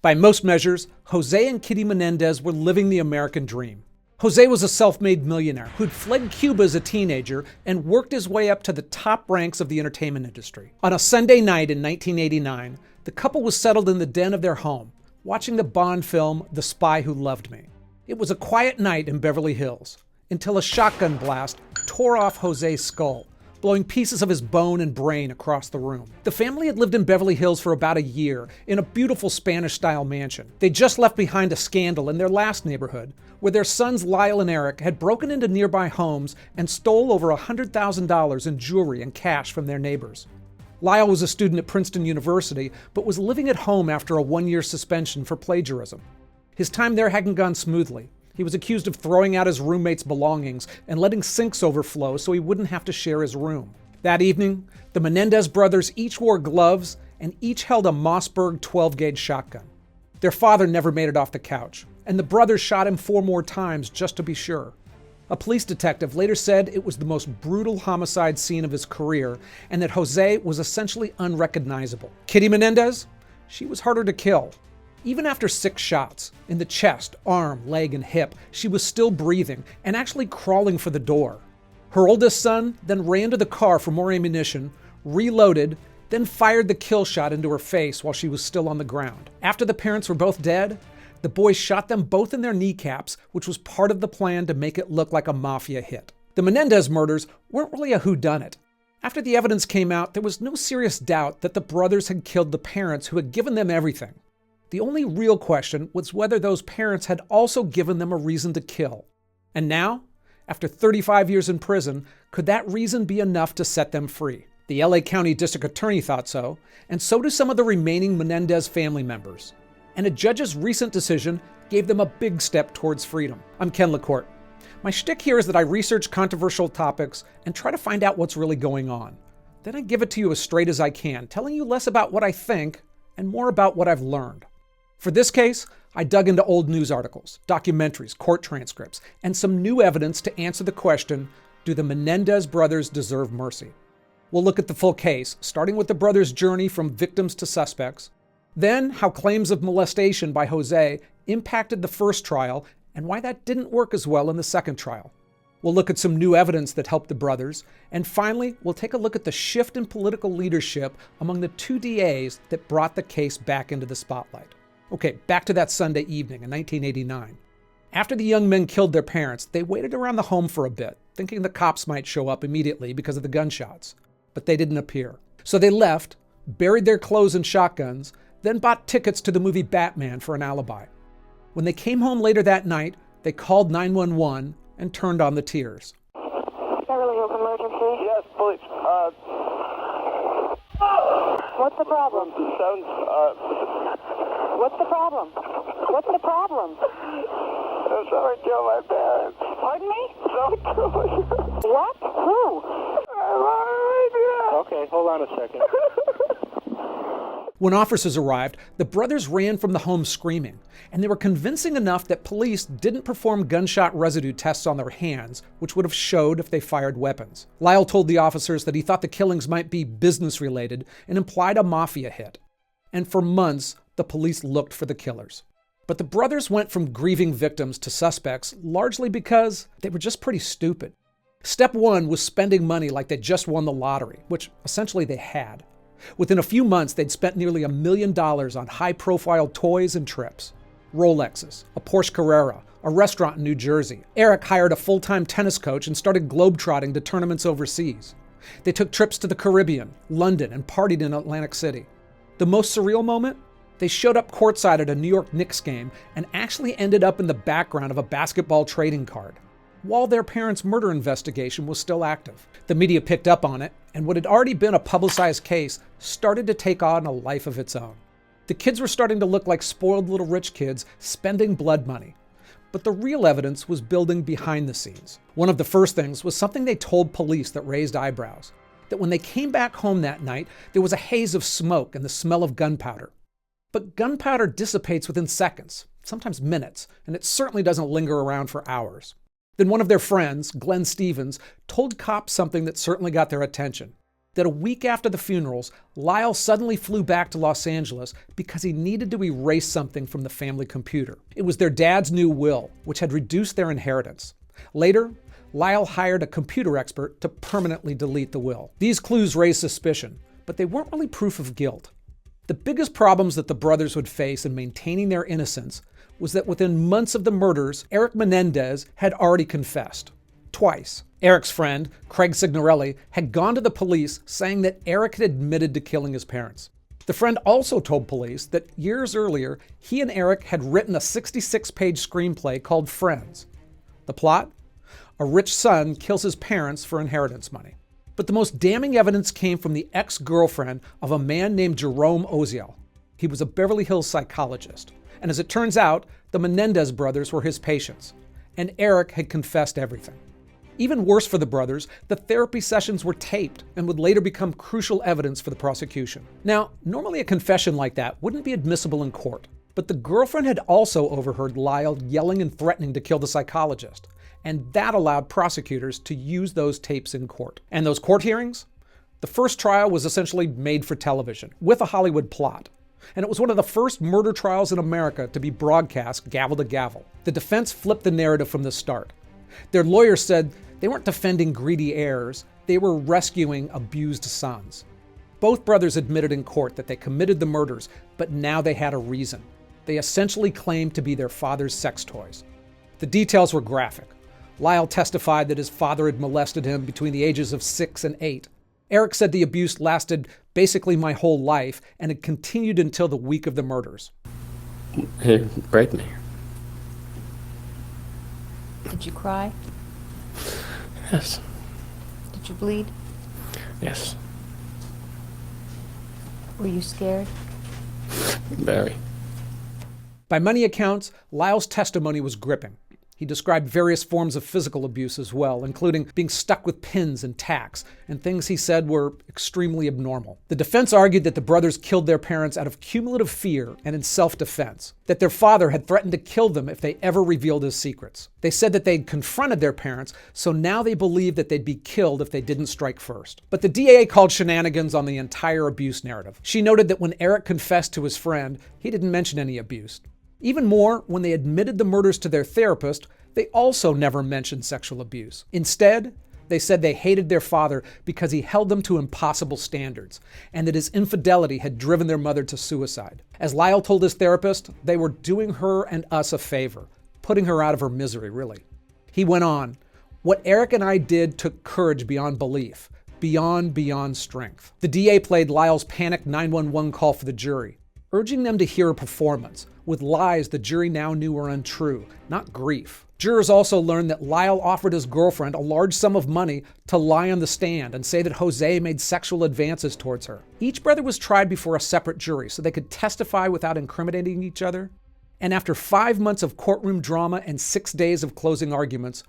By most measures, Jose and Kitty Menendez were living the American dream. Jose was a self-made millionaire who'd fled Cuba as a teenager and worked his way up to the top ranks of the entertainment industry. On a Sunday night in 1989, the couple was settled in the den of their home, watching the Bond film The Spy Who Loved Me. It was a quiet night in Beverly Hills, until a shotgun blast tore off Jose's skull, blowing pieces of his bone and brain across the room. The family had lived in Beverly Hills for about a year, in a beautiful Spanish-style mansion. They just left behind a scandal in their last neighborhood, where their sons Lyle and Erik had broken into nearby homes and stole over $100,000 in jewelry and cash from their neighbors. Lyle was a student at Princeton University, but was living at home after a one-year suspension for plagiarism. His time there hadn't gone smoothly. He was accused of throwing out his roommate's belongings and letting sinks overflow so he wouldn't have to share his room. That evening, the Menendez brothers each wore gloves and each held a Mossberg 12-gauge shotgun. Their father never made it off the couch, and the brothers shot him 4 more times just to be sure. A police detective later said it was the most brutal homicide scene of his career and that Jose was essentially unrecognizable. Kitty Menendez? She was harder to kill. Even after 6 shots, in the chest, arm, leg, and hip, she was still breathing and actually crawling for the door. Her oldest son then ran to the car for more ammunition, reloaded, then fired the kill shot into her face while she was still on the ground. After the parents were both dead, the boys shot them both in their kneecaps, which was part of the plan to make it look like a mafia hit. The Menendez murders weren't really a whodunit. After the evidence came out, there was no serious doubt that the brothers had killed the parents who had given them everything. The only real question was whether those parents had also given them a reason to kill. And now, after 35 years in prison, could that reason be enough to set them free? The LA County District Attorney thought so, and so do some of the remaining Menendez family members. And a judge's recent decision gave them a big step towards freedom. I'm Ken LaCorte. My shtick here is that I research controversial topics and try to find out what's really going on. Then I give it to you as straight as I can, telling you less about what I think and more about what I've learned. For this case, I dug into old news articles, documentaries, court transcripts, and some new evidence to answer the question, do the Menendez brothers deserve mercy? We'll look at the full case, starting with the brothers' journey from victims to suspects, then how claims of molestation by Jose impacted the first trial and why that didn't work as well in the second trial. We'll look at some new evidence that helped the brothers, and finally, we'll take a look at the shift in political leadership among the 2 DAs that brought the case back into the spotlight. Okay, back to that Sunday evening in 1989. After the young men killed their parents, they waited around the home for a bit, thinking the cops might show up immediately because of the gunshots. But they didn't appear. So they left, buried their clothes and shotguns, then bought tickets to the movie Batman for an alibi. When they came home later that night, they called 911 and turned on the tears. Beverly Hills emergency? Yes, police. What's the problem? What's the problem? What's the problem? Someone killed my parents. Pardon me? Someone killed my parents. What? Who? Okay, hold on a second. When officers arrived, the brothers ran from the home screaming, and they were convincing enough that police didn't perform gunshot residue tests on their hands, which would have showed if they fired weapons. Lyle told the officers that he thought the killings might be business-related and implied a mafia hit. And for months, the police looked for the killers. But the brothers went from grieving victims to suspects largely because they were just pretty stupid. Step 1 was spending money like they just won the lottery, which essentially they had. Within a few months, they'd spent nearly $1 million on high-profile toys and trips. Rolexes, a Porsche Carrera, a restaurant in New Jersey. Erik hired a full-time tennis coach and started globetrotting to tournaments overseas. They took trips to the Caribbean, London, and partied in Atlantic City. The most surreal moment? They showed up courtside at a New York Knicks game and actually ended up in the background of a basketball trading card, while their parents' murder investigation was still active. The media picked up on it, and what had already been a publicized case started to take on a life of its own. The kids were starting to look like spoiled little rich kids spending blood money. But the real evidence was building behind the scenes. One of the first things was something they told police that raised eyebrows. That when they came back home that night, there was a haze of smoke and the smell of gunpowder. But gunpowder dissipates within seconds, sometimes minutes, and it certainly doesn't linger around for hours. Then one of their friends, Glenn Stevens, told cops something that certainly got their attention. that a week after the funerals, Lyle suddenly flew back to Los Angeles because he needed to erase something from the family computer. It was their dad's new will, which had reduced their inheritance. Later, Lyle hired a computer expert to permanently delete the will. These clues raised suspicion, but they weren't really proof of guilt. The biggest problems that the brothers would face in maintaining their innocence was that within months of the murders, Erik Menendez had already confessed. Twice. Erik's friend, Craig Signorelli, had gone to the police saying that Erik had admitted to killing his parents. The friend also told police that years earlier, he and Erik had written a 66-page screenplay called Friends. The plot? A rich son kills his parents for inheritance money. But the most damning evidence came from the ex-girlfriend of a man named Jerome Oziel. He was a Beverly Hills psychologist. And as it turns out, the Menendez brothers were his patients. And Erik had confessed everything. Even worse for the brothers, the therapy sessions were taped and would later become crucial evidence for the prosecution. Now, normally a confession like that wouldn't be admissible in court, but the girlfriend had also overheard Lyle yelling and threatening to kill the psychologist, and that allowed prosecutors to use those tapes in court. And those court hearings? The first trial was essentially made for television, with a Hollywood plot. And it was one of the first murder trials in America to be broadcast gavel to gavel. The defense flipped the narrative from the start. Their lawyers said they weren't defending greedy heirs, they were rescuing abused sons. Both brothers admitted in court that they committed the murders, but now they had a reason. They essentially claimed to be their father's sex toys. The details were graphic. Lyle testified that his father had molested him between the ages of 6 and 8. Erik said the abuse lasted basically my whole life and had continued until the week of the murders. He raped me. Did you cry? Yes. Did you bleed? Yes. Were you scared? Very. By many accounts, Lyle's testimony was gripping. He described various forms of physical abuse as well, including being stuck with pins and tacks, and things he said were extremely abnormal. The defense argued that the brothers killed their parents out of cumulative fear and in self-defense, that their father had threatened to kill them if they ever revealed his secrets. They said that they'd confronted their parents, so now they believed that they'd be killed if they didn't strike first. But the DA called shenanigans on the entire abuse narrative. She noted that when Erik confessed to his friend, he didn't mention any abuse. Even more, when they admitted the murders to their therapist, they also never mentioned sexual abuse. Instead, they said they hated their father because he held them to impossible standards, and that his infidelity had driven their mother to suicide. As Lyle told his therapist, they were doing her and us a favor, putting her out of her misery, really. He went on, "What Erik and I did took courage beyond belief, beyond strength." The DA played Lyle's panicked 911 call for the jury, urging them to hear a performance, with lies the jury now knew were untrue, not grief. Jurors also learned that Lyle offered his girlfriend a large sum of money to lie on the stand and say that Jose made sexual advances towards her. Each brother was tried before a separate jury so they could testify without incriminating each other. And after 5 months of courtroom drama and 6 days of closing arguments,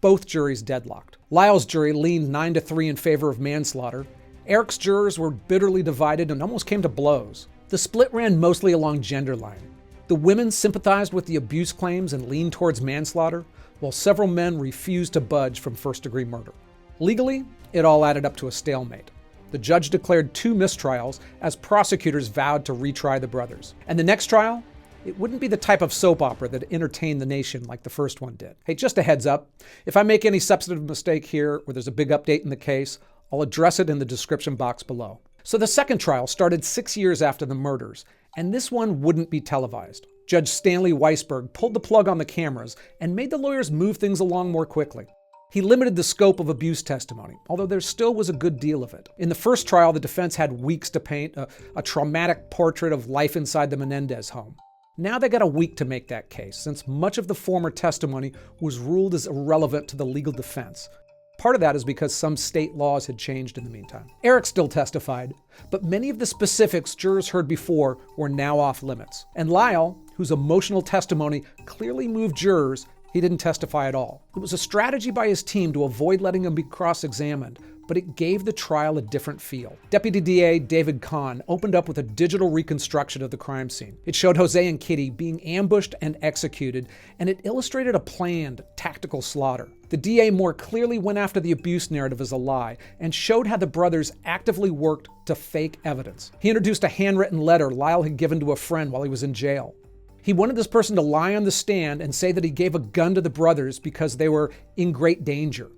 both juries deadlocked. Lyle's jury leaned 9-3 in favor of manslaughter. Erik's jurors were bitterly divided and almost came to blows. The split ran mostly along gender line. The women sympathized with the abuse claims and leaned towards manslaughter, while several men refused to budge from first-degree murder. Legally, it all added up to a stalemate. The judge declared 2 mistrials as prosecutors vowed to retry the brothers. And the next trial? It wouldn't be the type of soap opera that entertained the nation like the first one did. Hey, just a heads up, if I make any substantive mistake here or there's a big update in the case, I'll address it in the description box below. So the second trial started 6 years after the murders, and this one wouldn't be televised. Judge Stanley Weisberg pulled the plug on the cameras and made the lawyers move things along more quickly. He limited the scope of abuse testimony, although there still was a good deal of it. In the first trial, the defense had weeks to paint a traumatic portrait of life inside the Menendez home. Now they got a week to make that case, since much of the former testimony was ruled as irrelevant to the legal defense. Part of that is because some state laws had changed in the meantime. Erik still testified, but many of the specifics jurors heard before were now off limits. And Lyle, whose emotional testimony clearly moved jurors, he didn't testify at all. It was a strategy by his team to avoid letting him be cross-examined, but it gave the trial a different feel. Deputy DA David Kahn opened up with a digital reconstruction of the crime scene. It showed Jose and Kitty being ambushed and executed, and it illustrated a planned, tactical slaughter. The DA more clearly went after the abuse narrative as a lie and showed how the brothers actively worked to fake evidence. He introduced a handwritten letter Lyle had given to a friend while he was in jail. He wanted this person to lie on the stand and say that he gave a gun to the brothers because they were in great danger.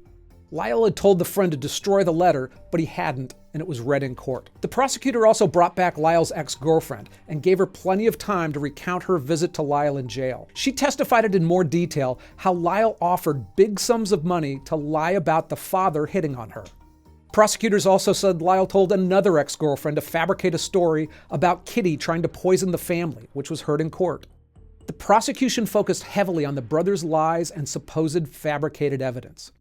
Lyle had told the friend to destroy the letter, but he hadn't, and it was read in court. The prosecutor also brought back Lyle's ex-girlfriend and gave her plenty of time to recount her visit to Lyle in jail. She testified in more detail how Lyle offered big sums of money to lie about the father hitting on her. Prosecutors also said Lyle told another ex-girlfriend to fabricate a story about Kitty trying to poison the family, which was heard in court. The prosecution focused heavily on the brothers' lies and supposed fabricated evidence.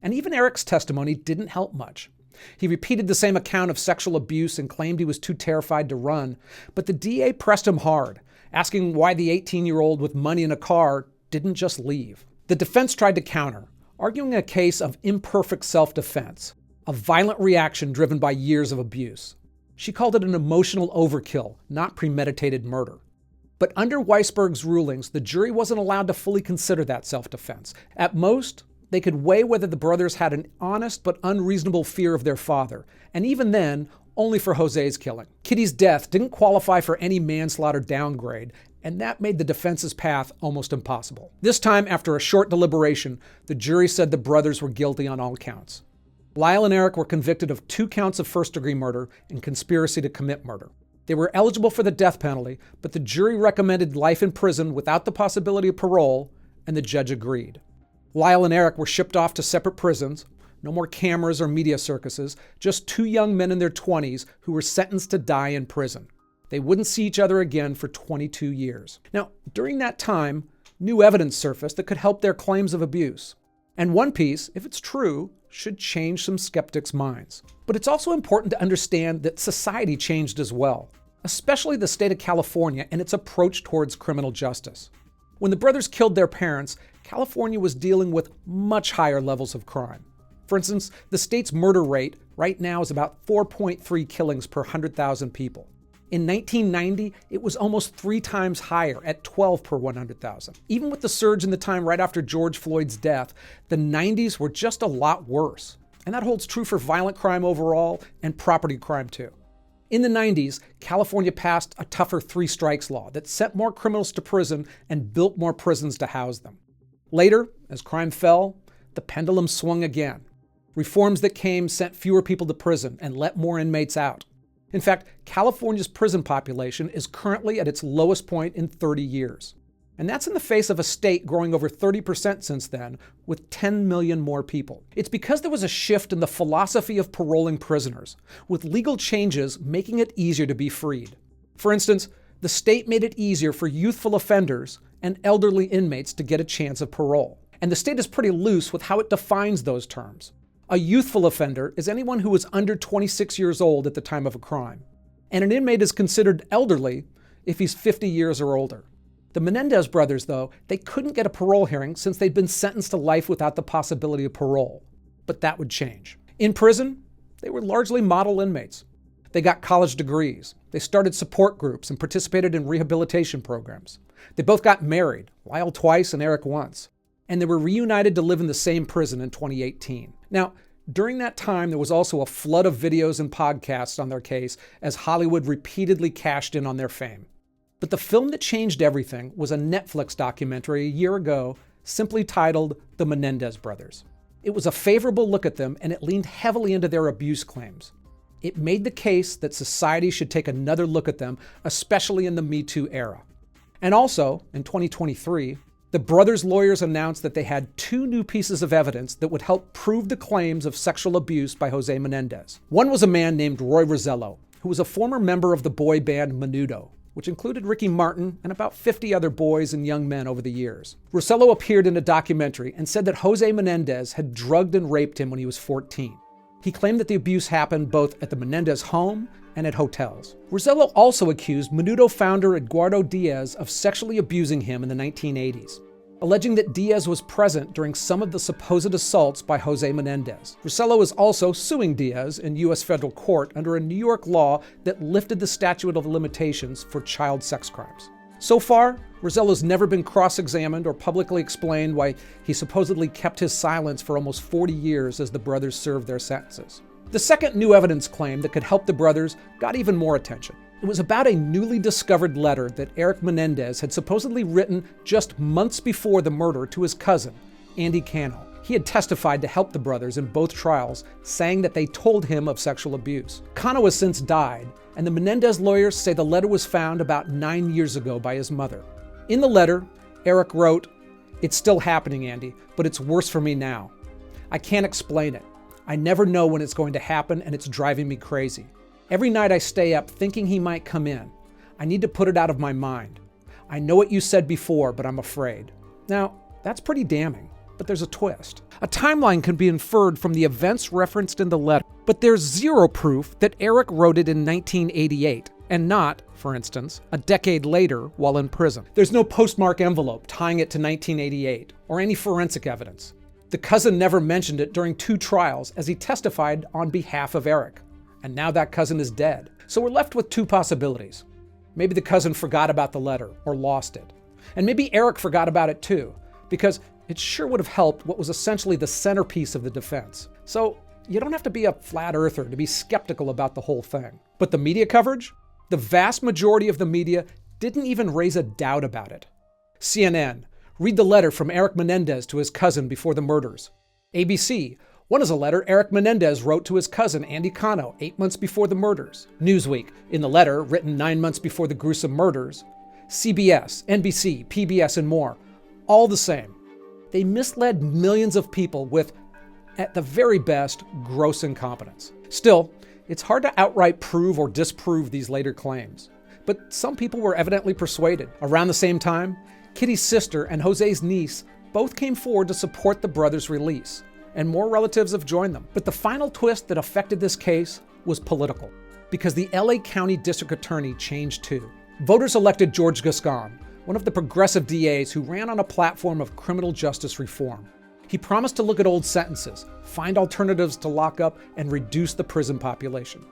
And even Erik's testimony didn't help much. He repeated the same account of sexual abuse and claimed he was too terrified to run, but the DA pressed him hard, asking why the 18-year-old with money in a car didn't just leave. The defense tried to counter, arguing a case of imperfect self-defense, a violent reaction driven by years of abuse. She called it an emotional overkill, not premeditated murder. But under Weisberg's rulings, the jury wasn't allowed to fully consider that self-defense. At most, they could weigh whether the brothers had an honest but unreasonable fear of their father, and even then, only for Jose's killing. Kitty's death didn't qualify for any manslaughter downgrade, and that made the defense's path almost impossible. This time, after a short deliberation, the jury said the brothers were guilty on all counts. Lyle and Erik were convicted of 2 counts of first-degree murder and conspiracy to commit murder. They were eligible for the death penalty, but the jury recommended life in prison without the possibility of parole, and the judge agreed. Lyle and Erik were shipped off to separate prisons, no more cameras or media circuses, just 2 young men in their 20s who were sentenced to die in prison. They wouldn't see each other again for 22 years. Now, during that time, new evidence surfaced that could help their claims of abuse. And one piece, if it's true, should change some skeptics' minds. But it's also important to understand that society changed as well, especially the state of California and its approach towards criminal justice. When the brothers killed their parents, California was dealing with much higher levels of crime. For instance, the state's murder rate right now is about 4.3 killings per 100,000 people. In 1990, it was almost 3 times higher at 12 per 100,000. Even with the surge in the time right after George Floyd's death, the 90s were just a lot worse. And that holds true for violent crime overall and property crime too. In the 90s, California passed a tougher 3 strikes law that sent more criminals to prison and built more prisons to house them. Later, as crime fell, the pendulum swung again. Reforms that came sent fewer people to prison and let more inmates out. In fact, California's prison population is currently at its lowest point in 30 years. And that's in the face of a state growing over 30% since then, with 10 million more people. It's because there was a shift in the philosophy of paroling prisoners, with legal changes making it easier to be freed. For instance, the state made it easier for youthful offenders and elderly inmates to get a chance of parole. And the state is pretty loose with how it defines those terms. A youthful offender is anyone who was under 26 years old at the time of a crime. And an inmate is considered elderly if he's 50 years or older. The Menendez brothers, though, they couldn't get a parole hearing since they'd been sentenced to life without the possibility of parole. But that would change. In prison, they were largely model inmates. They got college degrees. They started support groups and participated in rehabilitation programs. They both got married, Lyle twice and Erik once. And they were reunited to live in the same prison in 2018. Now, during that time, there was also a flood of videos and podcasts on their case as Hollywood repeatedly cashed in on their fame. But the film that changed everything was a Netflix documentary a year ago simply titled The Menendez Brothers. It was a favorable look at them, and it leaned heavily into their abuse claims. It made the case that society should take another look at them, especially in the Me Too era. And also, in 2023, the brothers' lawyers announced that they had 2 new pieces of evidence that would help prove the claims of sexual abuse by Jose Menendez. One was a man named Roy Rosello, who was a former member of the boy band Menudo, which included Ricky Martin and about 50 other boys and young men over the years. Rosello appeared in a documentary and said that Jose Menendez had drugged and raped him when he was 14. He claimed that the abuse happened both at the Menendez home and at hotels. Rosello also accused Menudo founder Eduardo Diaz of sexually abusing him in the 1980s. alleging that Diaz was present during some of the supposed assaults by Jose Menendez. Rosello is also suing Diaz in U.S. federal court under a New York law that lifted the statute of limitations for child sex crimes. So far, Rosello's never been cross-examined or publicly explained why he supposedly kept his silence for almost 40 years as the brothers served their sentences. The second new evidence claim that could help the brothers got even more attention. It was about a newly discovered letter that Erik Menendez had supposedly written just months before the murder to his cousin, Andy Cano. He had testified to help the brothers in both trials, saying that they told him of sexual abuse. Cano has since died, and the Menendez lawyers say the letter was found about 9 years ago by his mother. In the letter, Erik wrote, "It's still happening, Andy, but it's worse for me now. I can't explain it. I never know when it's going to happen, and it's driving me crazy. Every night I stay up thinking he might come in. I need to put it out of my mind. I know what you said before, but I'm afraid." Now, that's pretty damning, but there's a twist. A timeline can be inferred from the events referenced in the letter, but there's zero proof that Erik wrote it in 1988, and not, for instance, a decade later while in prison. There's no postmark envelope tying it to 1988, or any forensic evidence. The cousin never mentioned it during 2 trials as he testified on behalf of Erik. And now that cousin is dead. So we're left with 2 possibilities. Maybe the cousin forgot about the letter or lost it. And maybe Erik forgot about it too, because it sure would have helped what was essentially the centerpiece of the defense. So you don't have to be a flat earther to be skeptical about the whole thing. But the media coverage? The vast majority of the media didn't even raise a doubt about it. CNN, read the letter from Erik Menendez to his cousin before the murders. ABC, one is a letter Erik Menendez wrote to his cousin Andy Cano 8 months before the murders. Newsweek, in the letter written 9 months before the gruesome murders. CBS, NBC, PBS, and more. All the same. They misled millions of people with, at the very best, gross incompetence. Still, it's hard to outright prove or disprove these later claims. But some people were evidently persuaded. Around the same time, Kitty's sister and Jose's niece both came forward to support the brothers' release, and more relatives have joined them. But the final twist that affected this case was political, because the LA County District Attorney changed too. Voters elected George Gascon, one of the progressive DAs who ran on a platform of criminal justice reform. He promised to look at old sentences, find alternatives to lockup, and reduce the prison population.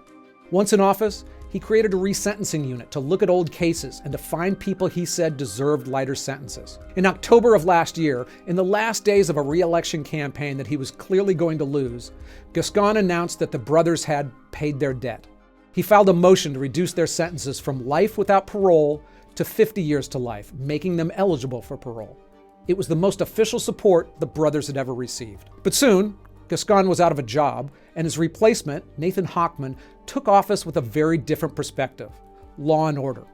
Once in office, he created a resentencing unit to look at old cases and to find people he said deserved lighter sentences. In October of last year, in the last days of a re-election campaign that he was clearly going to lose, Gascon announced that the brothers had paid their debt. He filed a motion to reduce their sentences from life without parole to 50 years to life, making them eligible for parole. It was the most official support the brothers had ever received. But soon, Gascon was out of a job, and his replacement, Nathan Hochman, took office with a very different perspective: law and order.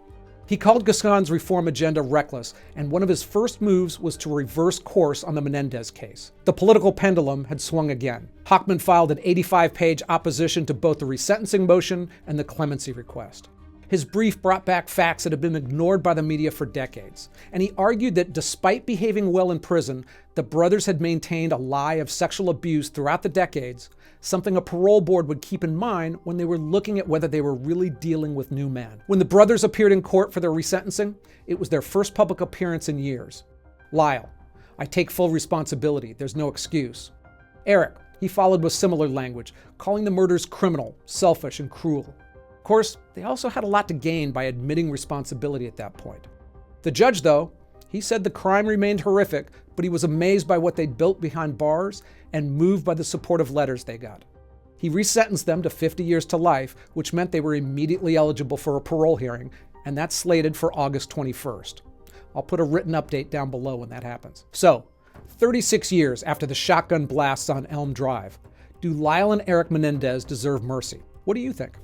He called Gascon's reform agenda reckless, and one of his first moves was to reverse course on the Menendez case. The political pendulum had swung again. Hochman filed an 85-page opposition to both the resentencing motion and the clemency request. His brief brought back facts that had been ignored by the media for decades, and he argued that despite behaving well in prison, the brothers had maintained a lie of sexual abuse throughout the decades, something a parole board would keep in mind when they were looking at whether they were really dealing with new men. When the brothers appeared in court for their resentencing, it was their first public appearance in years. Lyle: "I take full responsibility. There's no excuse." Erik, he followed with similar language, calling the murders criminal, selfish, and cruel. Of course, they also had a lot to gain by admitting responsibility at that point. The judge, though, he said the crime remained horrific, but he was amazed by what they'd built behind bars and moved by the supportive letters they got. He resentenced them to 50 years to life, which meant they were immediately eligible for a parole hearing, and that's slated for August 21st. I'll put a written update down below when that happens. So, 36 years after the shotgun blasts on Elm Drive, do Lyle and Erik Menendez deserve mercy? What do you think?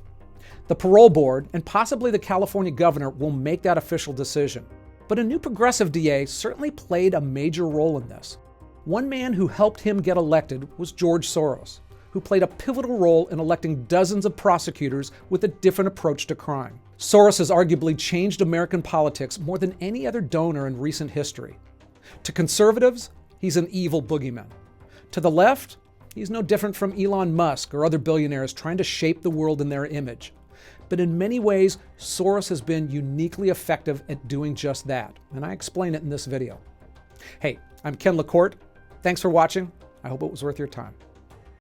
The parole board, and possibly the California governor, will make that official decision. But a new progressive DA certainly played a major role in this. One man who helped him get elected was George Soros, who played a pivotal role in electing dozens of prosecutors with a different approach to crime. Soros has arguably changed American politics more than any other donor in recent history. To conservatives, he's an evil boogeyman. To the left, he's no different from Elon Musk or other billionaires trying to shape the world in their image. But in many ways, Soros has been uniquely effective at doing just that, and I explain it in this video. Hey, I'm Ken LaCorte. Thanks for watching. I hope it was worth your time.